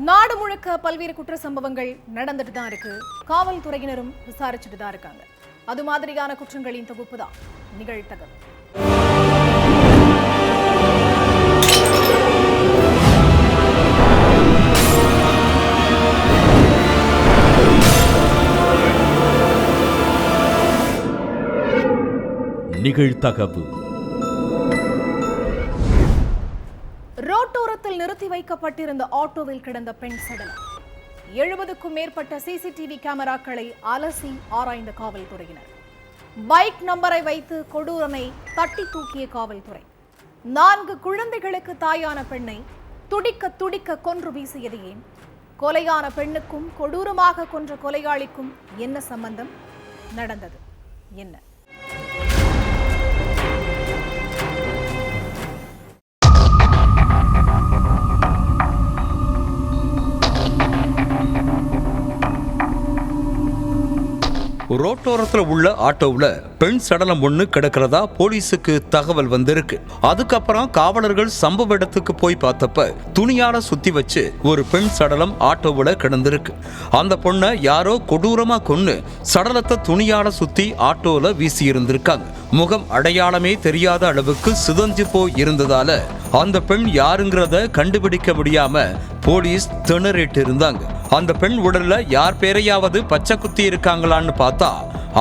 நாடு முழுக்க பல்வேறு குற்ற சம்பவங்கள் நடந்துட்டு தான் இருக்கு. காவல்துறையினரும் விசாரிச்சுட்டு தான் இருக்காங்க. அது மாதிரியான குற்றங்களின் தொகுப்பு தான் நிகழ்தகவு. நிகழ்தகவு. ரோட்டோரத்தில் நிறுத்தி வைக்கப்பட்டிருந்த ஆட்டோவில் கிடந்த பெண் சடலம். 70க்கும் மேற்பட்ட சிசிடிவி கேமராக்களை அலசி ஆராய்ந்த காவல்துறையினர். பைக் நம்பரை வைத்து கொடூரனை தட்டி தூக்கிய காவல்துறை. 4 குழந்தைகளுக்கு தாயான பெண்ணை துடிக்க துடிக்க கொன்று வீசியது ஏன்? கொலையான பெண்ணுக்கும் கொடூரமாக கொன்ற கொலையாளிக்கும் என்ன சம்பந்தம்? நடந்தது என்ன? ரோட்டோரத்தில் உள்ள ஆட்டோவில் பெண் சடலம் ஒன்று கிடக்கிறதா போலீஸுக்கு தகவல் வந்திருக்கு. அதுக்கப்புறம் காவலர்கள் சம்பவ இடத்துக்கு போய் பார்த்தப்ப துணியால சுத்தி வச்சு ஒரு பெண் சடலம் ஆட்டோவில் கிடந்திருக்கு. அந்த பொண்ணை யாரோ கொடூரமா கொன்னு சடலத்தை துணியால சுத்தி ஆட்டோவில் வீசி இருந்திருக்காங்க. முகம் அடையாளமே தெரியாத அளவுக்கு சிதஞ்சு போய் இருந்ததால அந்த பெண் யாருங்கிறத கண்டுபிடிக்க முடியாம போலீஸ் திணறிட்டு இருந்தாங்க. அந்த பெண் உடல்ல யார் பேரையாவது பச்சை குத்தி இருக்காங்களான்னு பார்த்தா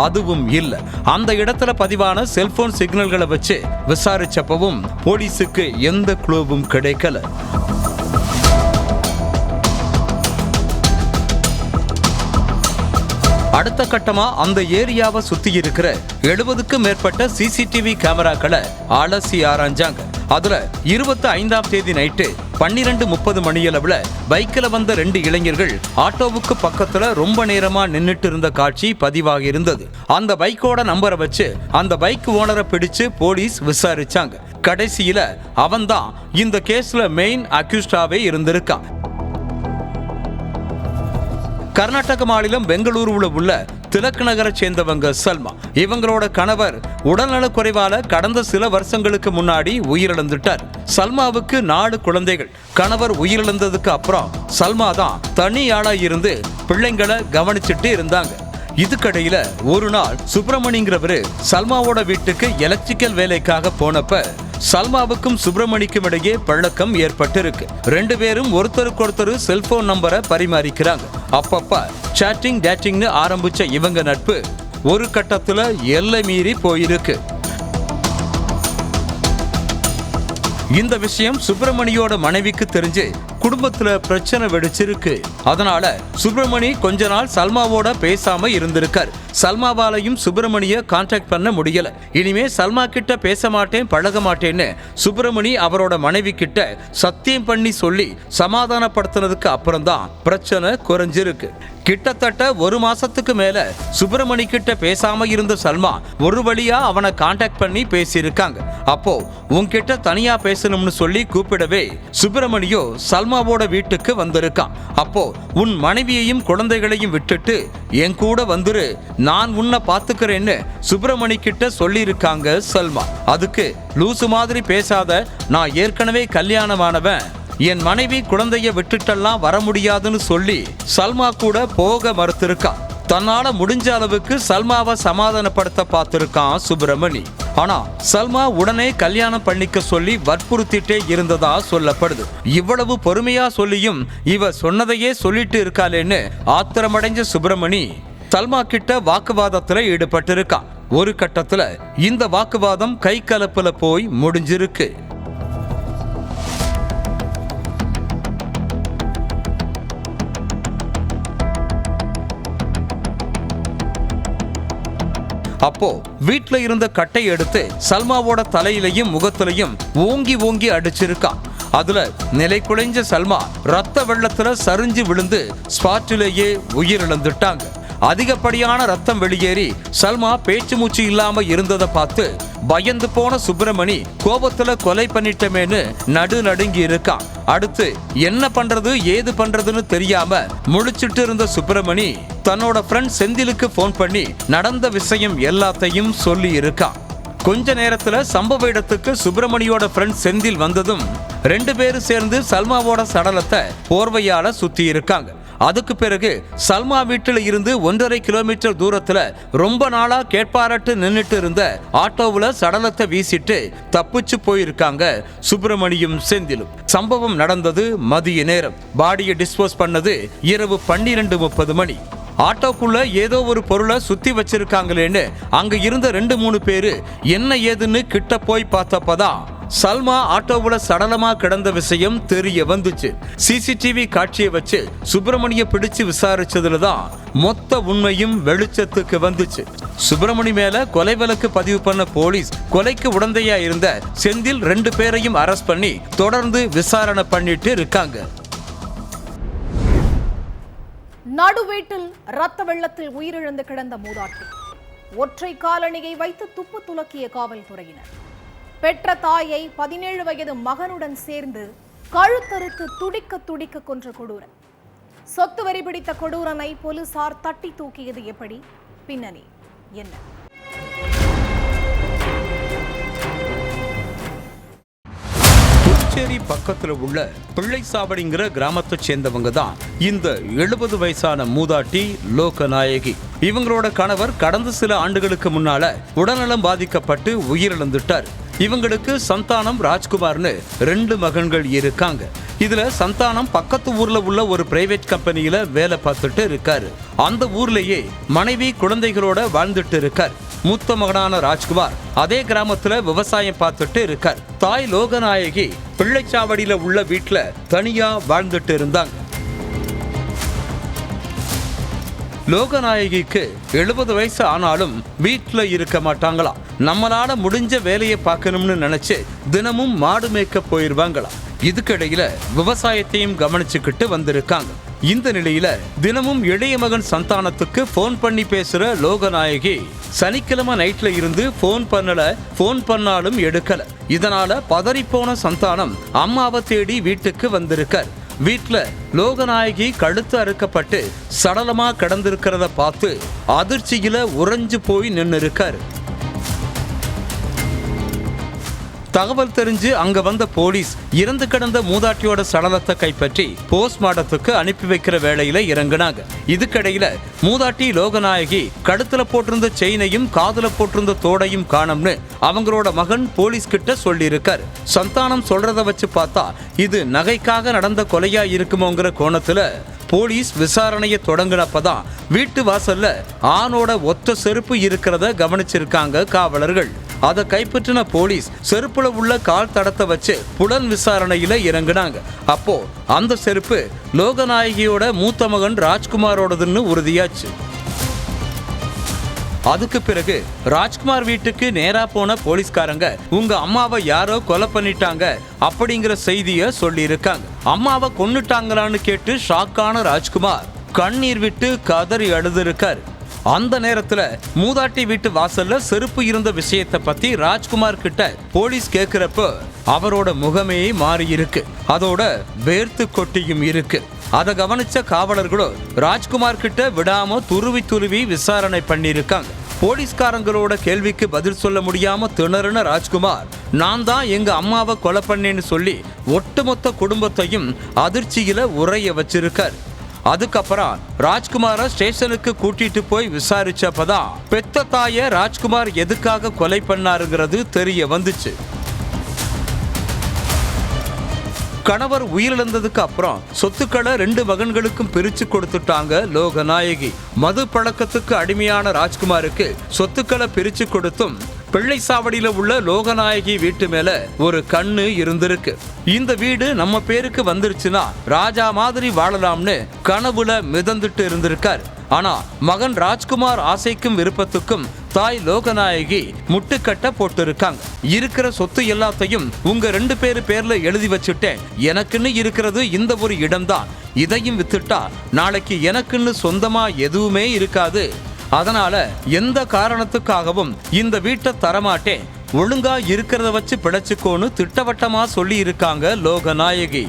அதுவும் இல்ல. அந்த இடத்துல பதிவான செல்போன் சிக்னல்களை வச்சு விசாரிச்சப்பவும் போலீஸுக்கு எந்த க்ளூவும் கிடைக்கல. அடுத்த கட்டமா அந்த ஏரியாவை சுத்தி இருக்கிற 70க்கும் மேற்பட்ட சிசிடிவி கேமராக்களை அலசி ஆராய்ஞ்சாங்க. அதுல 25ஆம் தேதி நைட்டு 12:30 மணியளவுல பைக்கில் வந்த 2 இளைஞர்கள் ஆட்டோவுக்கு பக்கத்துல ரொம்ப நேரமா நின்னுட்டு இருந்த காட்சி பதிவாகி இருந்தது. அந்த பைக்கோட நம்பரை வச்சு அந்த பைக் ஓனரை பிடிச்சு போலீஸ் விசாரிச்சாங்க. கடைசியில அவன்தான் இந்த கேஸ்ல மெயின் அக்யூஸ்டாவே இருந்திருக்கான். கர்நாடக மாநிலம் பெங்களூருல உள்ள திலக் நகரை சேர்ந்தவங்க சல்மா. இவங்களோட கணவர் உடல்நலக் குறைவால கடந்த சில வருஷங்களுக்கு முன்னாடி உயிரிழந்துட்டார். சல்மாவுக்கு 4 குழந்தைகள். கணவர் உயிரிழந்ததுக்கு அப்புறம் சல்மா தான் தனி ஆளா இருந்து பிள்ளைங்களை கவனிச்சுட்டு இருந்தாங்க. இதுக்கடையில ஒரு நாள் சுப்பிரமணிங்கிறவரு சல்மாவோட வீட்டுக்கு எலக்ட்ரிக்கல் வேலைக்காக போனப்ப சல்மாவுக்கும் சுப்பிரமணிக்கும் இடையே பழக்கம் ஏற்பட்டிருக்கு. 2 பேரும் ஒருத்தருக்கு செல்போன் நம்பரை பரிமாறிக்கிறாங்க. அப்பப்ப சாட்டிங் டேட்டிங்னு ஆரம்பிச்ச இவங்க நட்பு ஒரு கட்டத்துல எல்லை மீறி போயிருக்கு. இந்த விஷயம் சுப்பிரமணியோட மனைவிக்கு தெரிஞ்சு குடும்பத்துல பிரச்சனை வெடிச்சிருக்கு. அதனால சுப்பிரமணி கொஞ்ச நாள் சல்மாவோட பேசாம இருந்திருக்கார். சல்மாவாலையும் சுப்பிரமணிய கான்டாக்ட் பண்ண முடியல. இனிமே சல்மா கிட்ட பேச மாட்டேன், பழக மாட்டேன்னு சுப்பிரமணி அவரோட மனைவி கிட்ட சத்தியம் பண்ணி சொல்லி சமாதானப்படுத்தினதுக்கு அப்புறம் தான் பிரச்சனை குறைஞ்சிருக்கு. கிட்டத்தட்ட 1 மாசத்துக்கு மேல சுப்பிரமணி கிட்ட பேசாம இருந்த சல்மா ஒரு வழியா அவனை கான்டாக்ட் பண்ணி பேசியிருக்காங்க. அப்போ உன்கிட்ட தனியா பேசணும்னு சொல்லி கூப்பிடவே சுப்பிரமணியோ சல்மாவோட வீட்டுக்கு வந்திருக்கான். அப்போ உன் மனைவியையும் குழந்தைகளையும் விட்டுட்டு என் கூட வந்துரு, நான் உன்னை பாத்துக்கிறேன்னு சுப்பிரமணி கிட்ட சொல்லி இருக்காங்க சல்மா. அதுக்கு லூசு மாதிரி பேசாத, நான் ஏற்கனவே கல்யாணமானவன், என் மனைவி குழந்தைய விட்டுட்டெல்லாம் வர முடியாதுன்னு சொல்லி சல்மா கூட போக மறுத்திருக்கான். தன்னால முடிஞ்ச அளவுக்கு சல்மாவை சமாதானப்படுத்த பார்த்திருக்கான் சுப்பிரமணி. ஆனா சல்மா உடனே கல்யாணம் பண்ணிக்க சொல்லி வற்புறுத்திட்டே இருந்ததா சொல்லப்படுது. இவ்வளவு பொறுமையா சொல்லியும் இவ சொன்னதையே சொல்லிட்டு இருக்காளேன்னு ஆத்திரமடைஞ்ச சுப்பிரமணி சல்மா கிட்ட வாக்குவாதத்துல ஈடுபட்டிருக்கான். ஒரு கட்டத்துல இந்த வாக்குவாதம் கை கலப்புல போய் முடிஞ்சிருக்கு. அப்போ வீட்டுல இருந்த கட்டை எடுத்து சல்மாவோட தலையிலையும் முகத்திலையும் ஓங்கி ஓங்கி அடிச்சிருக்கான். அதுல நிலை குலைஞ்ச சல்மா ரத்த வெள்ளத்துல சரிஞ்சு விழுந்து ஸ்பாட்டிலேயே உயிரிழந்துட்டாங்க. அதிகப்படியான ரத்தம் வெளியேறி சல்மா பேச்சு மூச்சு இல்லாம இருந்ததை பார்த்து பயந்து போன சுப்பிரமணி கோபத்துல கொலை பண்ணிட்டமேன்னு நடுங்கி இருக்கான். அடுத்து என்ன பண்றது ஏது பண்றதுன்னு தெரியாம முழிச்சிட்டு இருந்த சுப்பிரமணி தன்னோட ஃப்ரெண்ட் செந்திலுக்கு போன் பண்ணி நடந்த விஷயம் எல்லாத்தையும் சொல்லி இருக்கான். கொஞ்ச நேரத்துல சம்பவ இடத்துக்கு சுப்பிரமணியோட ஃப்ரெண்ட் செந்தில் வந்ததும் 2 பேரும் சேர்ந்து சல்மாவோட சடலத்தை போர்வையால சுத்தி இருக்காங்க. அதுக்கு பிறகு சல்மா வீட்டில் இருந்து 1.5 கிலோமீட்டர் தூரத்துல ரொம்ப நாளா கேட்பாரட்டு நின்னுட்டு இருந்த ஆட்டோவுல சடலத்தை வீசிட்டு தப்பிச்சு போயிருக்காங்க சுப்பிரமணியும் செந்திலும். சம்பவம் நடந்தது மதிய நேரம். பாடியை டிஸ்போஸ் பண்ணது இரவு 12:30 மணி. ஆட்டோக்குள்ள ஏதோ ஒரு பொருளை சுத்தி வச்சிருக்காங்களேன்னு அங்க இருந்த 2-3 பேரு என்ன ஏதுன்னு கிட்ட போய் பார்த்தப்பதான் சல்மா ஆட்டோவுல சடலமா கிடந்த விஷயம் தெரிய வந்துச்சு. சிசிடிவி காட்சியை வச்சு சுப்பிரமணிய பிடிச்சு விசாரிச்சதுலதான் மொத்த உண்மையும் வெளிச்சத்துக்கு வந்துச்சு. சுப்பிரமணி மேல கொலை வழக்கு பதிவு பண்ண போலீஸ் கொலைக்கு உடந்தையா இருந்த செந்தில் 2 பேரையும் அரெஸ்ட் பண்ணி தொடர்ந்து விசாரணை பண்ணிட்டு இருக்காங்க. நடுவீட்டில் ரத்த வெள்ளத்தில் உயிரிழந்து கிடந்த மூதாட்டி. ஒற்றை காலணியை வைத்து துப்பு துலக்கிய காவல்துறையினர். பெற்ற தாயை 17 வயது மகனுடன் சேர்ந்து கழுத்தறுத்து துடிக்க துடிக்க கொன்ற கொடூரன். சொத்து வரி பிடித்த கொடூரனை போலீசார் தட்டி தூக்கியது எப்படி? பின்னணி என்ன? புதுச்சேரி பக்கத்துல உள்ள பிள்ளைசாவடிங்கிற கிராமத்தை சேர்ந்தவங்க தான் இந்த 70 வயசான மூதாட்டி லோகநாயகி. இவங்களோட கணவர் கடந்த சில ஆண்டுகளுக்கு முன்னால உடல்நலம் பாதிக்கப்பட்டு உயிரிழந்துட்டார். இவங்களுக்கு சந்தானம், ராஜ்குமார்னு 2 மகன்கள் இருக்காங்க. இதுல சந்தானம் பக்கத்து ஊர்ல உள்ள ஒரு பிரைவேட் கம்பெனியில வேலை பார்த்துட்டு இருக்காரு. அந்த ஊர்லயே மனைவி குழந்தைகளோட வாழ்ந்துட்டு இருக்கார். மூத்த மகனான ராஜ்குமார் அதே கிராமத்துல விவசாயம் பார்த்துட்டு இருக்கார். தாய் லோகநாயகி பிள்ளைச்சாவடியில உள்ள வீட்டுல தனியா வாழ்ந்துட்டு இருந்தாங்க. லோகநாயகிக்கு 70 வயசு ஆனாலும் வீட்டுல இருக்க மாட்டாங்களாம். நம்மளால முடிஞ்ச வேலையை பார்க்கணும்னு நினைச்சு தினமும் மாடு மேய்க்க போயிருவாங்களாம். இதுக்கிடையில விவசாயத்தையும் கவனிச்சுக்கிட்டு வந்திருக்காங்க. இந்த நிலையில தினமும் இளைய மகன் சந்தானத்துக்கு போன் பண்ணி பேசுற லோகநாயகி சனிக்கிழமை நைட்ல இருந்து போன் பண்ணாலும் எடுக்கல. இதனால பதறிப்போன சந்தானம் அம்மாவை தேடி வீட்டுக்கு வந்திருக்கார். வீட்டுல லோகநாயகி கழுத்து அறுக்கப்பட்டு சடலமா கிடந்திருக்கிறத பார்த்து அதிர்ச்சியில உறைஞ்சு போய் நின்று இருக்காரு. தகவல் தெரிஞ்சு அங்க வந்த போலீஸ் இறந்து கிடந்த மூதாட்டியோட சடலத்தை கைப்பற்றி போஸ்ட்மார்ட்டத்துக்கு அனுப்பி வைக்கிற வேலையில இறங்குனாங்க. இதுக்கிடையில மூதாட்டி லோகநாயகி கழுத்துல போட்டிருந்த செயினையும் காதுல போட்டிருந்த தோடையும் காணும்னு அவங்களோட மகன் போலீஸ் கிட்ட சொல்லி இருக்காரு. சந்தானம் சொல்றத வச்சு பார்த்தா இது நகைக்காக நடந்த கொலையா இருக்குமோங்கிற கோணத்துல போலீஸ் விசாரணையை தொடங்கினப்பதான் வீட்டு வாசல்ல ஆணோட ஒத்த செருப்பு இருக்கிறத கவனிச்சிருக்காங்க காவலர்கள். அதை கைப்பற்றின போலீஸ் செருப்புல உள்ள கால் தடத்தை வச்சு புலன் விசாரணையில இறங்குனாங்க. அப்போ அந்த செருப்பு லோகநாயகியோட மூத்த மகன் ராஜ்குமாரோடதுன்னு உறுதியாச்சு. அதுக்கு பிறகு ராஜ்குமார் வீட்டுக்கு நேரா போன போலீஸ்காரங்க உங்க அம்மாவை யாரோ கொலை பண்ணிட்டாங்க அப்படிங்கிற செய்திய சொல்லி இருக்காங்க. அம்மாவை கொன்னுட்டாங்களான்னு கேட்டு ஷாக்கான ராஜ்குமார் கண்ணீர் விட்டு கதறி அழுதுருக்காரு. அந்த நேரத்துல மூதாட்டி வீட்டு வாசல்ல செருப்பு இருந்த விஷயத்தை பத்தி ராஜ்குமார் கிட்ட போலீஸ் கேக்குறப்ப அவரோட முகமே மாறி இருக்கு. அதோட வேர்த்து கொட்டியும் இருக்கு. அதை கவனிச்ச காவலர்களும் ராஜ்குமார் கிட்ட விடாம துருவி விசாரணை பண்ணிருக்காங்க. போலீஸ்காரங்களோட கேள்விக்கு பதில் சொல்ல முடியாம திணறின ராஜ்குமார் நான் தான் எங்க அம்மாவை கொலை பண்ணேன்னு சொல்லி ஒட்டுமொத்த குடும்பத்தையும் அதிர்ச்சியில உறைய வச்சிருக்காரு. அதுக்கப்புறம் ராஜ்குமார ஸ்டேஷனுக்கு கூட்டிட்டு போய் விசாரிச்சப்பதான் பெத்த தாய ராஜ்குமார் எதுக்காக கொலை பண்ணாருங்கிறது தெரிய வந்துச்சு. கணவர் உயிரிழந்ததுக்கு அப்புறம் சொத்துக்களை 2 மகன்களுக்கும் பிரிச்சு கொடுத்துட்டாங்க லோகநாயகி. மது பழக்கத்துக்கு அடிமையான ராஜ்குமாருக்கு சொத்துக்களை பிரிச்சு கொடுத்தும் பிள்ளைசாவடியில உள்ள லோகநாயகி வீட்டு மேல ஒரு கண்ணு இருந்திருக்கு. இந்த வீடு நம்ம பேருக்கு வந்துருச்சுன்னா ராஜா மாதிரி வாழலாம்னு கனவுல மிதந்துட்டு இருந்திருக்கார். ஆனா மகன் ராஜ்குமார் ஆசைக்கும் விருப்பத்துக்கும் தாய் லோகநாயகி முட்டுக்கட்ட போட்டு இருக்காங்க. இருக்கிற சொத்து எல்லாத்தையும் உங்க 2 பேரு பேர்ல எழுதி வச்சுட்டேன். எனக்குன்னு இருக்கிறது இந்த ஒரு இடம்தான். இதையும் வித்துட்டா நாளைக்கு எனக்குன்னு சொந்தமா எதுவுமே இருக்காது. அதனால எந்த காரணத்துக்காகவும் இந்த வீட்டை தரமாட்டேன். ஒழுங்கா இருக்கிறத வச்சு பிழைச்சுக்கோன்னு திட்டவட்டமா சொல்லி இருக்காங்க லோகநாயகி.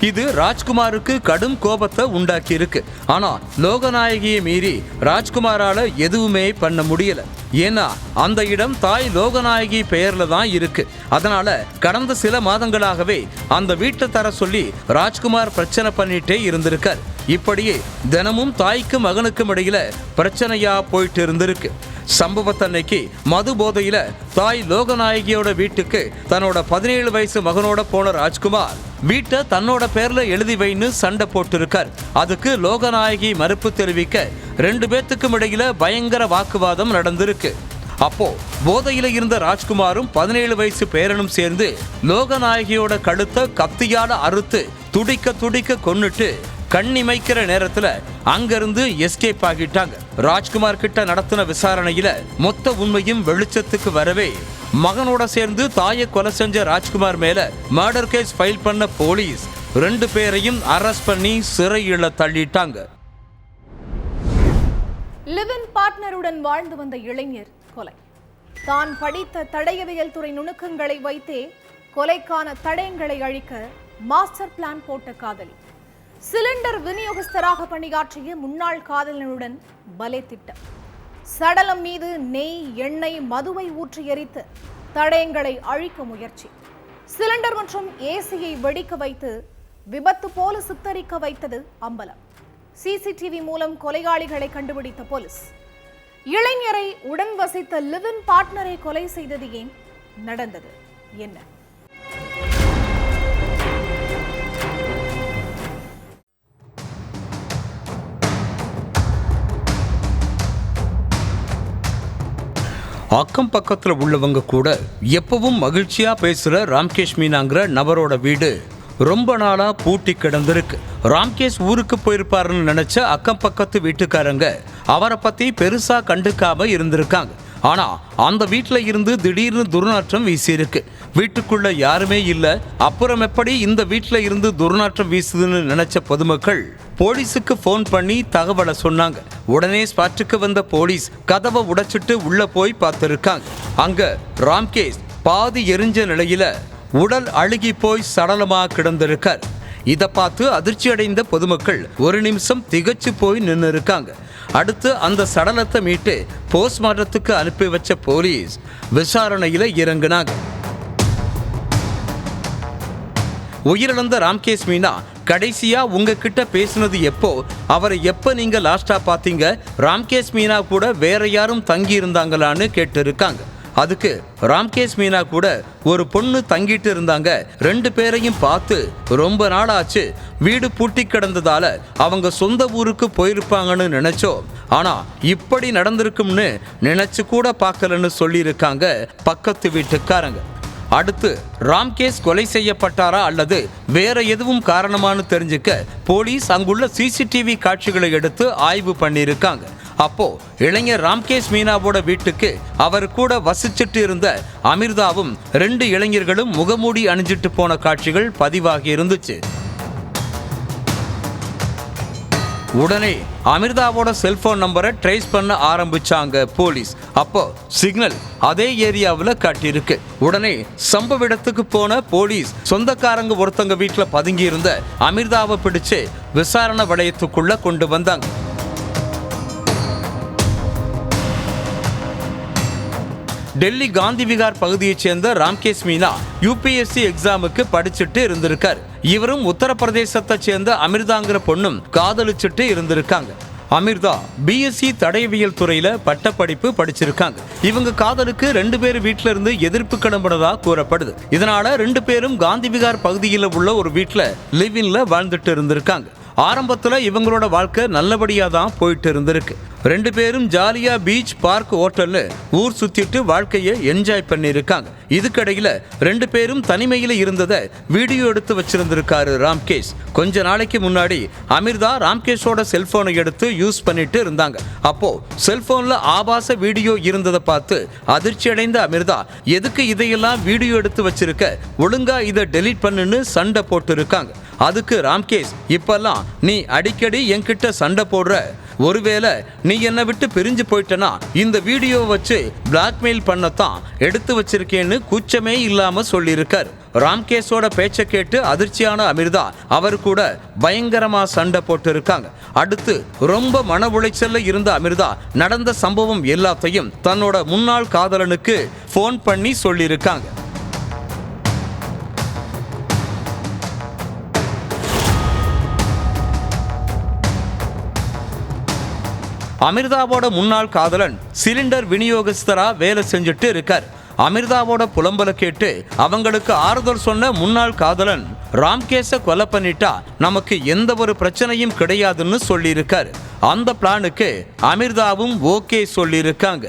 இது ராஜ்குமாருக்கு கடும் கோபத்தை உண்டாக்கி இருக்கு. ஆனா லோகநாயகியை மீறி ராஜ்குமாரால எதுவுமே பண்ண முடியல. ஏன்னா அந்த இடம் தாய் லோகநாயகி பெயர்ல தான் இருக்கு. அதனால கடந்த சில மாதங்களாகவே அந்த வீட்டை தர சொல்லி ராஜ்குமார் பிரச்சனை பண்ணிட்டே இருந்திருக்கார். இப்படியே தினமும் தாய்க்கும் மகனுக்கும் இடையில பிரச்சனையா போயிட்டு இருந்திருக்கு. சம்பவத்தன்னைக்கு மது போதையில தாய் லோகநாயகியோட வீட்டுக்கு தன்னோட 17 வயசு மகனோட போன ராஜ்குமார் வீட்டை தன்னோட பேர்ல எழுதி வைன்னு சண்டை போட்டு இருக்கார். அதுக்கு லோகநாயகி மறுப்பு தெரிவிக்க 2 பேத்துக்கும் இடையில பயங்கர வாக்குவாதம் நடந்திருக்கு. அப்போ போதையில இருந்த ராஜ்குமாரும் 17 வயசு பேரனும் சேர்ந்து லோகநாயகியோட கழுத்தை கத்தியால அறுத்து துடிக்க துடிக்க கொன்னுட்டு கண்ணிமைக்கிற நேரத்துல அங்கிருந்து எஸ்கேப் ஆகிட்டாங்க. ராஜ்குமார் கிட்ட நடத்தின விசாரணையில மொத்த உண்மையும் வெளிச்சத்துக்கு வரவே மகனோட சேர்ந்து தாயை கொலை செஞ்ச ராஜ்குமார் மேல மர்டர் கேஸ் ஃபைல் பண்ண போலீஸ் 2 பேரையும் அரெஸ்ட் பண்ணி சிறையில தள்ளிட்டாங்க. லிவ்-இன் பார்ட்னருடன் வாழ்ந்து வந்த இளைஞர் கொலை. தான் படித்த தடயவியல் துறை நுணுக்கங்களை வைத்தே கொலைக்கான தடயங்களை அழிக்க மாஸ்டர் பிளான் போட்ட காதலி. சிலிண்டர் விநியோகஸ்தராக பணியாற்றிய முன்னாள் காதலனுடன் பலே திட்டம். சடலம் மீது நெய், எண்ணெய், மதுவை ஊற்றி எரித்து தடயங்களை அழிக்க முயற்சி. சிலிண்டர் மற்றும் ஏசியை வெடிக்க வைத்து விபத்து போல சித்தரிக்க வைத்தது அம்பலம். சிசிடிவி மூலம் கொலையாளிகளை கண்டுபிடித்த போலீஸ். இளைஞரை உடன் வசித்த லிவ்-இன் பார்ட்னரை கொலை செய்தது ஏன்? நடந்தது என்ன? அக்கம் பக்கத்தில் உள்ளவங்க கூட எப்பவும் மகிழ்ச்சியா பேசுற ராம்கேஷ் மீனாங்கிற நபரோட வீடு ரொம்ப நாளா பூட்டி கிடந்திருக்கு. ராம்கேஷ் ஊருக்கு போயிருப்பாருன்னு நினைச்ச அக்கம் பக்கத்து வீட்டுக்காரங்க அவரை பத்தி பெருசா கண்டுக்காம இருந்திருக்காங்க. ஆனா அந்த வீட்டுல இருந்து திடீர்னு துர்நாற்றம் வீசியிருக்கு. வீட்டுக்குள்ள யாருமே இல்ல. அப்புறம் எப்படி இந்த வீட்டுல இருந்து துர்நாற்றம் வீசுதுன்னு நினைச்ச பொதுமக்கள் போலீஸுக்கு போன் பண்ணி தகவலை சொன்னாங்க. உடனே ஸ்பாட்டுக்கு வந்த போலீஸ் கதவை உடைச்சிட்டு உள்ள போய் பார்த்திருக்காங்க. அங்க ராம்கேஷ் பாதி எரிஞ்ச நிலையில உடல் அழுகி போய் சடலமா கிடந்திருக்கார். இதை பார்த்து அதிர்ச்சி அடைந்த பொதுமக்கள் ஒரு நிமிஷம் திகச்சு போய் நின்று இருக்காங்க. அடுத்து அந்த சடலத்தை மீட்டு போஸ்ட்மார்ட்டத்துக்கு அனுப்பி வச்ச போலீஸ் விசாரணையில இறங்கினாங்க. உயிரிழந்த ராம்கேஷ் மீனா கடைசியா உங்ககிட்ட பேசினது எப்போ? அவரை எப்ப நீங்க லாஸ்டா பாத்தீங்க? ராம்கேஷ் மீனா கூட வேற யாரும் தங்கி இருந்தாங்களான்னு கேட்டு இருக்காங்க. அதுக்கு ராம்கேஷ் மீனா கூட ஒரு பொண்ணு தங்கிட்டு இருந்தாங்க. 2 பேரையும் பார்த்து ரொம்ப நாள் ஆச்சு. வீடு பூட்டி கிடந்ததால அவங்க சொந்த ஊருக்கு போயிருப்பாங்கன்னு நினைச்சோம். ஆனா இப்படி நடந்திருக்கும்னு நினைச்சு கூட பார்க்கலன்னு சொல்லியிருக்காங்க பக்கத்து வீட்டுக்காரங்க. அடுத்து ராம்கேஷ் கொலை செய்யப்பட்டாரா அல்லது வேற எதுவும் காரணமானு தெரிஞ்சுக்க போலீஸ் அங்குள்ள சிசிடிவி காட்சிகளை எடுத்து ஆய்வு பண்ணியிருக்காங்க. அப்போ இளைஞர் ராம்கேஷ் மீனாவோட வீட்டுக்கு அவர் கூட வசிச்சுட்டு இருந்த அமிர்தாவும் 2 இளைஞர்களும் முகமூடி அணிஞ்சிட்டு போன காட்சிகள் பதிவாகி இருந்துச்சு. உடனே அமிர்தாவோட செல்போன் நம்பரை ட்ரேஸ் பண்ண ஆரம்பிச்சாங்க போலீஸ். அப்போ சிக்னல் அதே ஏரியாவில் காட்டியிருக்கு. உடனே சம்பவ இடத்துக்கு போன போலீஸ் சொந்தக்காரங்க ஒருத்தங்க வீட்டில் பதுங்கி இருந்த அமிர்தாவை பிடிச்சு விசாரணை வளையத்துக்குள்ள கொண்டு வந்தாங்க. டெல்லி காந்தி விகார் பகுதியைச் சேர்ந்த ராம்கேஷ் மீனா UPSC எக்ஸாமுக்கு படிச்சுட்டு இருந்திருக்கார். இவரும் உத்தரப்பிரதேசத்தை சேர்ந்த அமிர்தாங்கிற பொண்ணும் காதலிச்சுட்டு இருந்திருக்காங்க. அமிர்தா BSc தடயவியல் துறையில பட்டப்படிப்பு படிச்சிருக்காங்க. இவங்க காதலுக்கு 2 பேர் வீட்டில இருந்து எதிர்ப்பு கிளம்பினதா கூறப்படுது. இதனால 2 பேரும் காந்தி விகார் பகுதியில் உள்ள ஒரு வீட்டில் லிவ்-இன்ல வாழ்ந்துட்டு இருந்திருக்காங்க. ஆரம்பத்துல இவங்களோட வாழ்க்கை நல்லபடியா தான் போயிட்டு இருந்திருக்கு. 2 பேரும் ஜாலியா பீச், பார்க், ஹோட்டல்னு ஊர் சுத்திட்டு வாழ்க்கையை என்ஜாய் பண்ணியிருக்காங்க. இதுக்கடையில 2 பேரும் தனிமையில இருந்ததை வீடியோ எடுத்து வச்சிருந்திருக்காரு ராம்கேஷ். கொஞ்ச நாளைக்கு முன்னாடி அமிர்தா ராம்கேஷோட செல்போனை எடுத்து யூஸ் பண்ணிட்டு இருந்தாங்க. அப்போ செல்போன்ல ஆபாச வீடியோ இருந்ததை பார்த்து அதிர்ச்சி அடைந்த அமிர்தா எதுக்கு இதையெல்லாம் வீடியோ எடுத்து வச்சிருக்க, ஒழுங்கா இதை டெலீட் பண்ணுன்னு சண்டை போட்டு இருக்காங்க. அதுக்கு ராம்கேஷ், இப்பெல்லாம் நீ அடிக்கடி என்கிட்ட சண்டை போடுற, ஒருவேளை நீ என்னை விட்டு பிரிஞ்சு போயிட்டனா இந்த வீடியோ வச்சு பிளாக்மெயில் பண்ணத்தான் எடுத்து வச்சிருக்கேன்னு கூச்சமே இல்லாம சொல்லியிருக்கார். ராம்கேஷோட பேச்சை கேட்டு அதிர்ச்சியான அமிர்தா அவர் கூட பயங்கரமா சண்டை போட்டு இருக்காங்க. அடுத்து ரொம்ப மன உளைச்சல்ல இருந்த அமிர்தா நடந்த சம்பவம் எல்லாத்தையும் தன்னோட முன்னாள் காதலனுக்கு போன் பண்ணி சொல்லியிருக்காங்க. அமிர்தாவோட முன்னாள் காதலன் சிலிண்டர் விநியோகஸ்தரா வேலை செஞ்சுட்டு இருக்கார். அமிர்தாவோட புலம்பல கேட்டு அவங்களுக்கு ஆறுதல் சொன்ன முன்னாள் காதலன் ராம்கேஷை கொலை பண்ணிட்டா நமக்கு எந்த ஒரு பிரச்சனையும் கிடையாதுன்னு சொல்லியிருக்காரு. அந்த பிளானுக்கு அமிர்தாவும் ஓகே சொல்லியிருக்காங்க.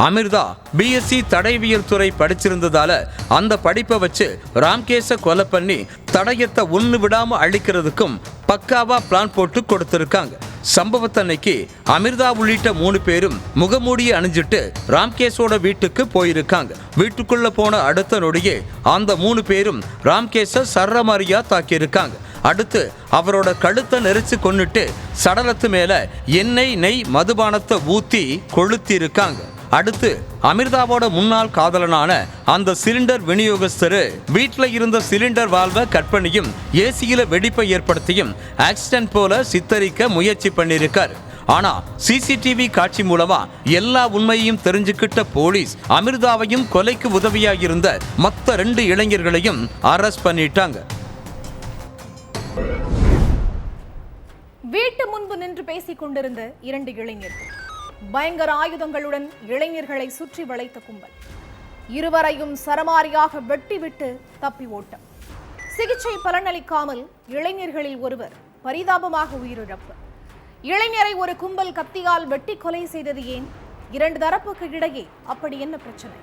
அமிர்தா பிஎஸ்சி தடயவியல் துறை படிச்சிருந்ததால அந்த படிப்பை வச்சு ராம்கேஷை கொலை பண்ணி தடயத்தை ஒன்று விடாம அழிக்கிறதுக்கும் பக்காவா பிளான் போட்டு கொடுத்திருக்காங்க. சம்பவத்தன்னைக்கு அமிர்தா உள்ளிட்ட 3 பேரும் முகமூடியை அணிஞ்சிட்டு ராம்கேஷோட வீட்டுக்கு போயிருக்காங்க. வீட்டுக்குள்ள போன அடுத்த நொடியே அந்த 3 பேரும் ராம்கேஷை சரமாரியா தாக்கியிருக்காங்க. அடுத்து அவரோட கழுத்தை நெரிச்சு கொன்னுட்டு சடலத்து மேல எண்ணெய் நெய் மதுபானத்தை ஊத்தி கொளுத்தி இருக்காங்க. அடுத்து அமிர்தாவோட முன்னாள் காதலனான அந்த சிலிண்டர் விநியோகஸ்தரு வீட்டில் இருந்த சிலிண்டர் வால்வை கட் பண்ணியும் ஏசியில வெடிப்பை ஏற்படுத்தியும் ஆக்சிடென்ட் போல சித்தரிக்க முயற்சி பண்ணியிருக்கார். ஆனா சிசிடிவி காட்சி மூலமா எல்லா உண்மையையும் தெரிஞ்சுக்கிட்ட போலீஸ் அமிர்தாவையும் கொலைக்கு உதவியாக இருந்த மற்ற 2 இளைஞர்களையும் அரெஸ்ட் பண்ணிட்டாங்க. வீட்டு முன்பு நின்று பேசிக் கொண்டிருந்த 2 இளைஞர்கள் பயங்கர ஆயுதங்களுடன் இளைஞர்களை சுற்றி வளைத்த கும்பல் இருவரையும் சரமாரியாக வெட்டிவிட்டு தப்பி ஓட்டம். சிகிச்சை பலனளிக்காமல் இளைஞர்களில் ஒருவர் பரிதாபமாக உயிரிழப்பு. இளைஞரை ஒரு கும்பல் கத்தியால் வெட்டி கொலை செய்தது ஏன்? 2 தரப்புக்கு இடையே அப்படி என்ன பிரச்சனை?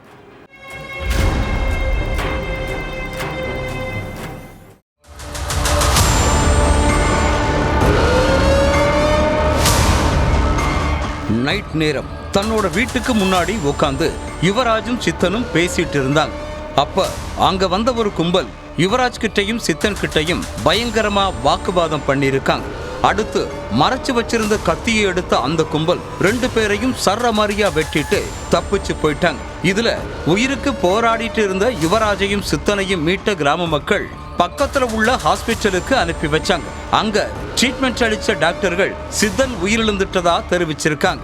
நைட் நேரம் தன்னோட வீட்டுக்கு முன்னாடி உட்கார்ந்து யுவராஜும் சித்தனும் பேசிட்டு இருந்தாங்க. அப்ப அங்க வந்த ஒரு கும்பல் யுவராஜ் கிட்டையும் சித்தன் கிட்டையும் பயங்கரமா வாக்குவாதம் பண்ணியிருக்காங்க. அடுத்து மறைச்சு வச்சிருந்த கத்தியை எடுத்த அந்த கும்பல் 2 பேரையும் சரமாரியா வெட்டிட்டு தப்பிச்சு போயிட்டாங்க. இதுல உயிருக்கு போராடிட்டு இருந்த யுவராஜையும் சித்தனையும் மீட்ட கிராம மக்கள் பக்கத்துல உள்ள ஹாஸ்பிட்டலுக்கு அனுப்பி வச்சாங்க. அங்க ட்ரீட்மெண்ட் அளிச்ச டாக்டர்கள் சித்தன் உயிரிழந்துட்டதா தெரிவிச்சிருக்காங்க.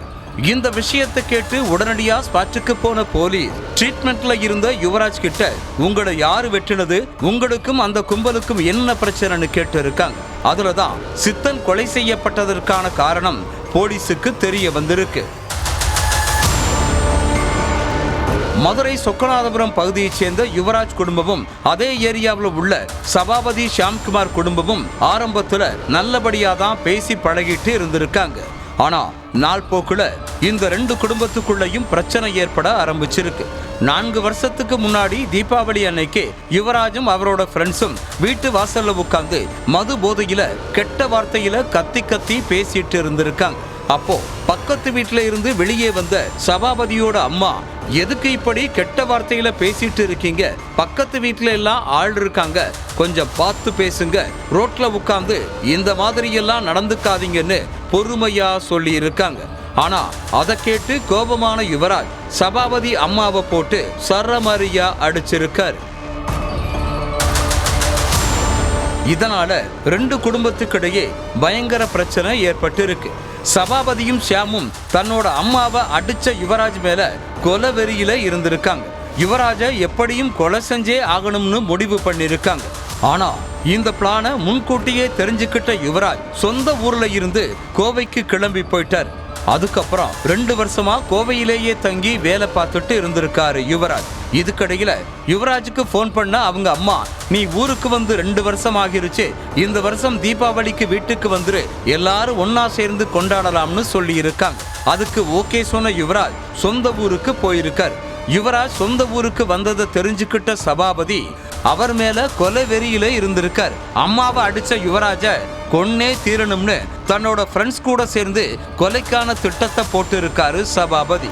இந்த விஷயத்தை கேட்டு உடனடியா ஸ்பாட்டுக்கு போன போலீஸ் ட்ரீட்மெண்ட்ல இருந்த யுவராஜ் கிட்ட உங்களை யாரு வெட்டினது, உங்களுக்கும் அந்த கும்பலுக்கும் என்ன பிரச்சனைன்னு கேட்டு இருக்காங்க. அதுலதான் சித்தன் கொலை செய்யப்பட்டதற்கான காரணம் போலீஸுக்கு தெரிய வந்திருக்கு. மதுரை சொக்கநாதபுரம் பகுதியைச் சேர்ந்த யுவராஜ் குடும்பமும் அதே ஏரியாவில் உள்ள சபாபதி ஷியாம்குமார் குடும்பமும் ஆரம்பத்துல நல்லபடியா தான் பேசி பழகிட்டு இருந்திருக்காங்க. ஆனா நாள் போக்குல இந்த 2 குடும்பத்துக்குள்ளேயும் பிரச்சனை ஏற்பட ஆரம்பிச்சிருக்கு. 4 வருஷத்துக்கு முன்னாடி தீபாவளி அன்னைக்கு யுவராஜும் அவரோட ஃப்ரெண்ட்ஸும் வீட்டு வாசல்ல உட்கார்ந்து மது போதையில கெட்ட வார்த்தையில கத்தி பேசிட்டு இருந்திருக்காங்க. அப்போ பக்கத்து வீட்டுல இருந்து வெளியே வந்த சபாபதியோட அம்மா, எதுக்கு இப்படி கெட்ட வார்த்தையில பேசிட்டு இருக்கீங்க, பக்கத்து வீட்டுல எல்லாம் ஆள் இருக்காங்க, கொஞ்சம் பார்த்து பேசுங்க, ரோட்ல உட்கார்ந்து இந்த மாதிரி எல்லாம் நடந்துக்காதீங்கன்னு பொறுமையா சொல்லி இருக்காங்க. ஆனா அதை கேட்டு கோபமான யுவராஜ் சபாபதி அம்மாவை போட்டு சரமாரியா அடிச்சிருக்காரு. இதனால 2 குடும்பத்துக்கிடையே பயங்கர பிரச்சனை ஏற்பட்டு இருக்கு. சபாபதியும் ஷியாமும் தன்னோட அம்மாவை அடிச்ச யுவராஜ் மேல கொலை வெறியில இருந்திருக்காங்க. யுவராஜை எப்படியும் கொலை செஞ்சே ஆகணும்னு முடிவு பண்ணிருக்காங்க. ஆனா இந்த பிளான முன்கூட்டியே தெரிஞ்சுக்கிட்ட யுவராஜ் சொந்த ஊர்ல இருந்து கோவைக்கு கிளம்பி போயிட்டார். அதுக்கப்புறம் 2 வருஷமா கோவையிலேயே தங்கி வேலை பார்த்துட்டு இருந்திருக்காரு யுவராஜ். இதுக்கடையில யுவராஜுக்கு போன் பண்ண அவங்க அம்மா, நீ ஊருக்கு வந்து 2 வருஷம் ஆகிருச்சு, இந்த வருஷம் தீபாவளிக்கு வீட்டுக்கு வந்துரு, எல்லாரும் ஒன்னா சேர்ந்து கொண்டாடலாம்னு சொல்லி இருக்காங்க. அதுக்கு ஓகே சொன்ன யுவராஜ் சொந்த ஊருக்கு போயிருக்கார். யுவராஜ் சொந்த ஊருக்கு வந்ததை தெரிஞ்சுக்கிட்ட சபாபதி அவர் மேல கொலை வெறியில இருந்திருக்கார். அம்மாவை அடிச்ச யுவராஜ கொன்னே தீரணும்னு தன்னோட ஃப்ரெண்ட்ஸ் கூட சேர்ந்து கொலைக்கான திட்டத்தை போட்டு இருக்காரு சபாபதி.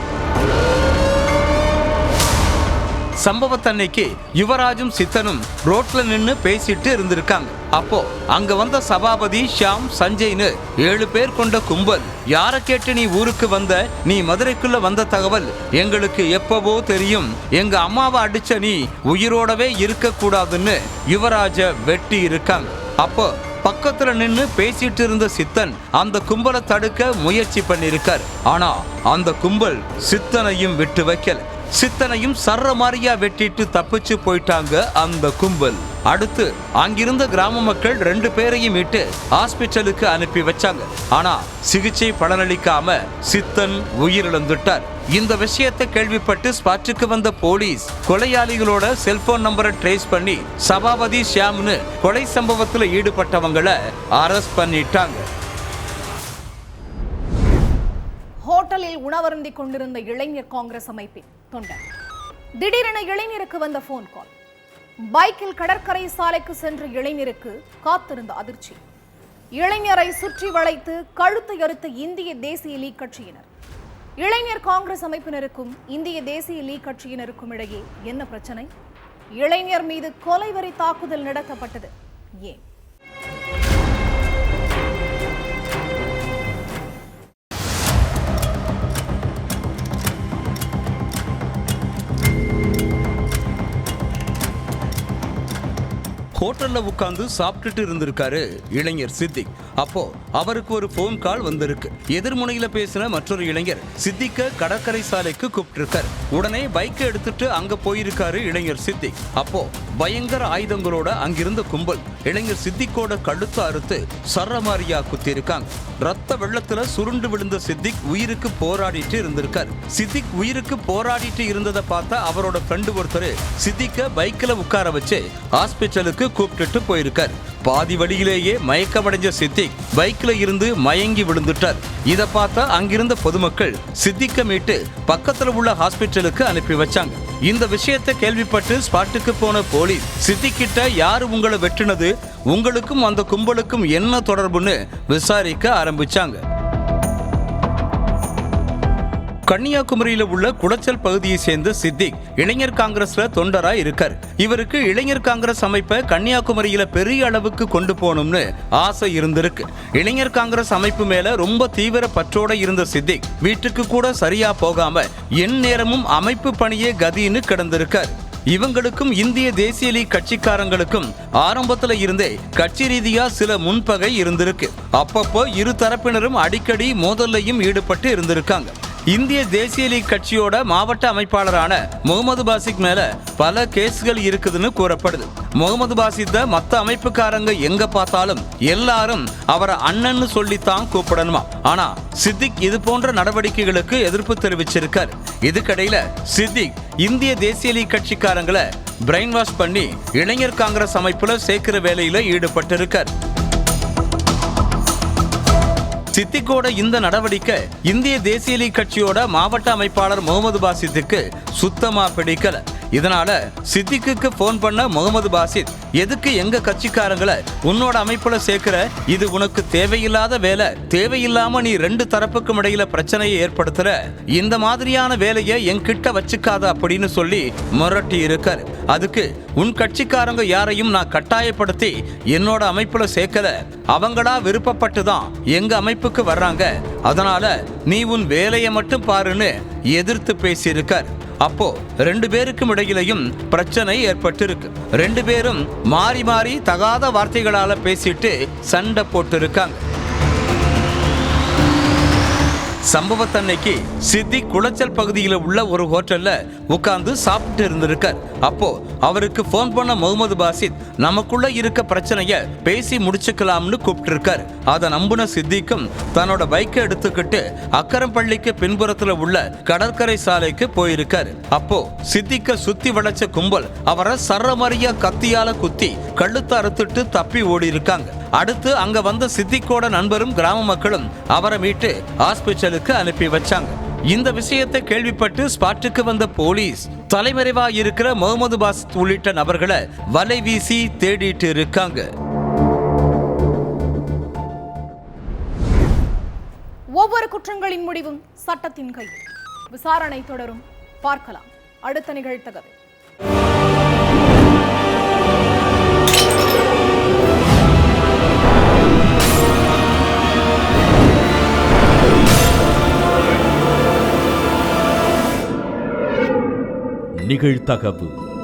சம்பவத்தன்னைக்கு யுவராஜும் சித்தனும் ரோட்ல நின்று பேசிட்டு இருந்திருக்காங்க. அப்போ அங்க வந்த சபாபதி, ஷியாம், சஞ்சய்னு 7 பேர் கொண்ட கும்பல், யாரை கேட்டு நீ ஊருக்கு வந்த, நீ மதுரைக்குள்ள வந்த தகவல் எங்களுக்கு எப்பவோ தெரியும், எங்க அம்மாவை அடிச்ச நீ உயிரோடவே இருக்க கூடாதுன்னு யுவராஜ வெட்டி இருக்காங்க. அப்போ பக்கத்துல நின்னு பேசிட்டு இருந்த சித்தன் அந்த கும்பலை தடுக்க முயற்சி பண்ணிருக்கார். ஆனா அந்த கும்பல் சித்தனையும் விட்டு வைக்கல. சித்தனையும் சர்ற மாதிரியா வெட்டிட்டு தப்பிச்சு போயிட்டாங்க அந்த கும்பல். அடுத்து அங்கிருந்த கிராம மக்கள் 2 பேரையும் மீட்டு ஹாஸ்பிட்டலுக்கு அனுப்பி வச்சாங்க. ஆனா சிகிச்சை பலனளிக்காம சித்தன் உயிரிழந்துட்டார். இந்த விஷயத்தை கேள்விப்பட்டு ஸ்பாட்டுக்கு வந்த போலீஸ் கொலையாளிகளோட செல்போன் நம்பரை ட்ரேஸ் பண்ணி சபாபதி, ஷியாம்னு கொலை சம்பவத்தில் ஈடுபட்டவங்களை அரெஸ்ட் பண்ணிட்டாங்க. ஹோட்டலில் உணவருந்தி கொண்டிருந்த இளைஞர் காங்கிரஸ் அமைப்பின் தொண்டர் திடீரென இளைஞருக்கு வந்த போன் கால். பைக்கில் கடற்கரை சாலைக்கு சென்ற இளைஞருக்கு காத்திருந்த அதிர்ச்சி. இளைஞரை சுற்றி வளைத்து கழுத்தை அறுத்த இந்திய தேசிய லீக் கட்சியினர். இளைஞர் காங்கிரஸ் அமைப்பினருக்கும் இந்திய தேசிய லீக் கட்சியினருக்கும் இடையே என்ன பிரச்சனை? இளைஞர் மீது கொலைவெறி தாக்குதல் நடத்தப்பட்டது ஏன்? ஹோட்டல்ல உட்கார்ந்து சாப்பிட்டுட்டு இருந்திருக்காரு இளைஞர் சித்திக். அப்போ அவருக்கு ஒரு போன் கால் வந்திருக்கு. எதிர்முனையில பேசின மற்றொரு இளைஞர் சித்திக்க கடற்கரை சாலைக்கு கூப்பிட்டிருக்காரு. உடனே பைக்கை எடுத்துட்டு அங்க போயிருக்காரு இளைஞர் சித்திக். அப்போ பயங்கர ஆயுதங்களோட அங்கிருந்த கும்பல் இளைஞர் சித்திக்கோட கழுத்தை அறுத்து சரமாரியா குத்தி இருக்காங்க. ரத்த வெள்ளத்துல சுருண்டு விழுந்த சித்திக் உயிருக்கு போராடிட்டு இருந்திருக்காரு. சித்திக் உயிருக்கு போராடிட்டு இருந்ததை பார்த்தா அவரோட ஃப்ரெண்டு ஒருத்தர் சித்திக்க பைக்ல உட்கார வச்சு ஹாஸ்பிட்டலுக்கு கூப்பிட்டுட்டு போயிருக்காரு. பாதி வழியிலேயே மயக்கமடைஞ்ச சித்திக் பைக்ல இருந்து மயங்கி விழுந்துட்டார். இதை பார்த்தா அங்கிருந்த பொதுமக்கள் சித்திக்க மீட்டு பக்கத்துல உள்ள ஹாஸ்பிட்டலுக்கு அனுப்பி வச்சாங்க. இந்த விஷயத்தை கேள்விப்பட்டு ஸ்பாட்டுக்கு போன போலீஸ் சித்திக்கிட்ட யாரு உங்களை வெட்டினது, உங்களுக்கும் அந்த கும்பலுக்கும் என்ன தொடர்புன்னு விசாரிக்க ஆரம்பிச்சாங்க. கன்னியாகுமரியில உள்ள குளச்சல் பகுதியை சேர்ந்த சித்திக் இளைஞர் காங்கிரஸ்ல தொண்டரா இருக்கார். இவருக்கு இளைஞர் காங்கிரஸ் அமைப்பை கன்னியாகுமரியில பெரிய அளவுக்கு கொண்டு போகணும்னு ஆசை இருந்திருக்கு. இளைஞர் காங்கிரஸ் அமைப்பு மேல ரொம்ப தீவிர பற்றோட இருந்த சித்திக் வீட்டுக்கு கூட சரியா போகாம என் நேரமும் அமைப்பு பணியே கதின்னு கிடந்திருக்கார். இவங்களுக்கும் இந்திய தேசிய லீக் கட்சிக்காரங்களுக்கும் ஆரம்பத்துல இருந்தே கட்சி ரீதியா சில முன்பகை இருந்திருக்கு. அப்பப்போ இரு தரப்பினரும் அடிக்கடி மோதல்லையும் ஈடுபட்டு இருந்திருக்காங்க. இந்திய தேசிய லீக் கட்சியோட மாவட்ட அமைப்பாளரான முகமது பாசித் மேல பல கேஸ்கள் இருக்குதுன்னு கூறப்படுது. முகமது பாசித்த மத்த அமைப்புக்காரங்க எங்க பார்த்தாலும் எல்லாரும் அவரை அண்ணன்னு சொல்லித்தான் கூப்பிடணுமா. ஆனா சித்திக் இது போன்ற நடவடிக்கைகளுக்கு எதிர்ப்பு தெரிவிச்சிருக்கார். இதுக்கடையில சித்திக் இந்திய தேசிய லீக் கட்சிக்காரங்களை பிரெயின் வாஷ் பண்ணி இளைஞர் காங்கிரஸ் அமைப்புல சேர்க்கிற வேலையில ஈடுபட்டிருக்கார். சித்திக்கோட இந்த நடவடிக்கை இந்திய தேசிய லீக் கட்சியோட மாவட்ட அமைப்பாளர் முகமது பாசித்துக்கு சுத்தமா பிடிக்கல. இதனால சித்திக்கு போன் பண்ண முகமது பாசித், எதுக்கு எங்க கட்சிக்காரங்களை உன்னோட அமைப்புல சேர்க்கிற, இது உனக்கு தேவையில்லாத வேலை, தேவையில்லாம நீ 2 தரப்புக்கும் இடையில பிரச்சனையை ஏற்படுத்துற, இந்த மாதிரியான வேலையை என்கிட்ட வச்சுக்காத அப்படின்னு சொல்லி மிரட்டி இருக்காரு. அதுக்கு உன் கட்சிக்காரங்க யாரையும் நான் கட்டாயப்படுத்தி என்னோட அமைப்புல சேர்க்கல, அவங்களா விருப்பப்பட்டுதான் எங்க அமைப்புக்கு வர்றாங்க, அதனால நீ உன் வேலையை மட்டும் பாருன்னு எதிர்த்து பேசியிருக்கார். அப்போ 2 பேருக்கும் இடையிலையும் பிரச்சனை ஏற்பட்டிருக்கு. 2 பேரும் மாறி மாறி தகாத வார்த்தைகளால பேசிட்டு சண்டை போட்டு இருக்காங்க. சம்பவத்தன்னைக்கு சித்திக் குளச்சல் பகுதியில் உள்ள ஒரு ஹோட்டல்ல உட்கார்ந்து சாப்பிட்டு இருந்திருக்கார். அப்போ அவருக்கு போன் பண்ண முகமது பாசித் நமக்குள்ள இருக்க பிரச்சனைய பேசி முடிச்சுக்கலாம்னு கூப்பிட்டு இருக்காரு. அதை நம்புன சித்திக்கும் தன்னோட பைக்கை எடுத்துக்கிட்டு அக்கரம்பள்ளிக்கு பின்புறத்துல உள்ள கடற்கரை சாலைக்கு போயிருக்காரு. அப்போ சித்திக்க சுத்தி வளைச்ச கும்பல் அவரை சரமாரியா கத்தியால குத்தி கழுத்து அறுத்துட்டு தப்பி ஓடி இருக்காங்க. அடுத்து அங்க வந்த சித்திக்கோட நண்பரும் கிராம மக்களும் அவரை மீட்டு ஹாஸ்பிட்டலுக்கு அனுப்பி வச்சாங்க. இந்த விஷயத்தை கேள்விப்பட்டு ஸ்பாட்டுக்கு வந்த போலீஸ் தலைமறைவா இருக்கிற முகமது பாசித் உள்ளிட்ட நபர்களை வலை வீசி தேடிட்டு இருக்காங்க. ஒவ்வொரு குற்றங்களின் முடிவும் சட்டத்தின் கையில். விசாரணை தொடரும். பார்க்கலாம் அடுத்த நிகழ்த்தகவை. நிகழ்தகவு.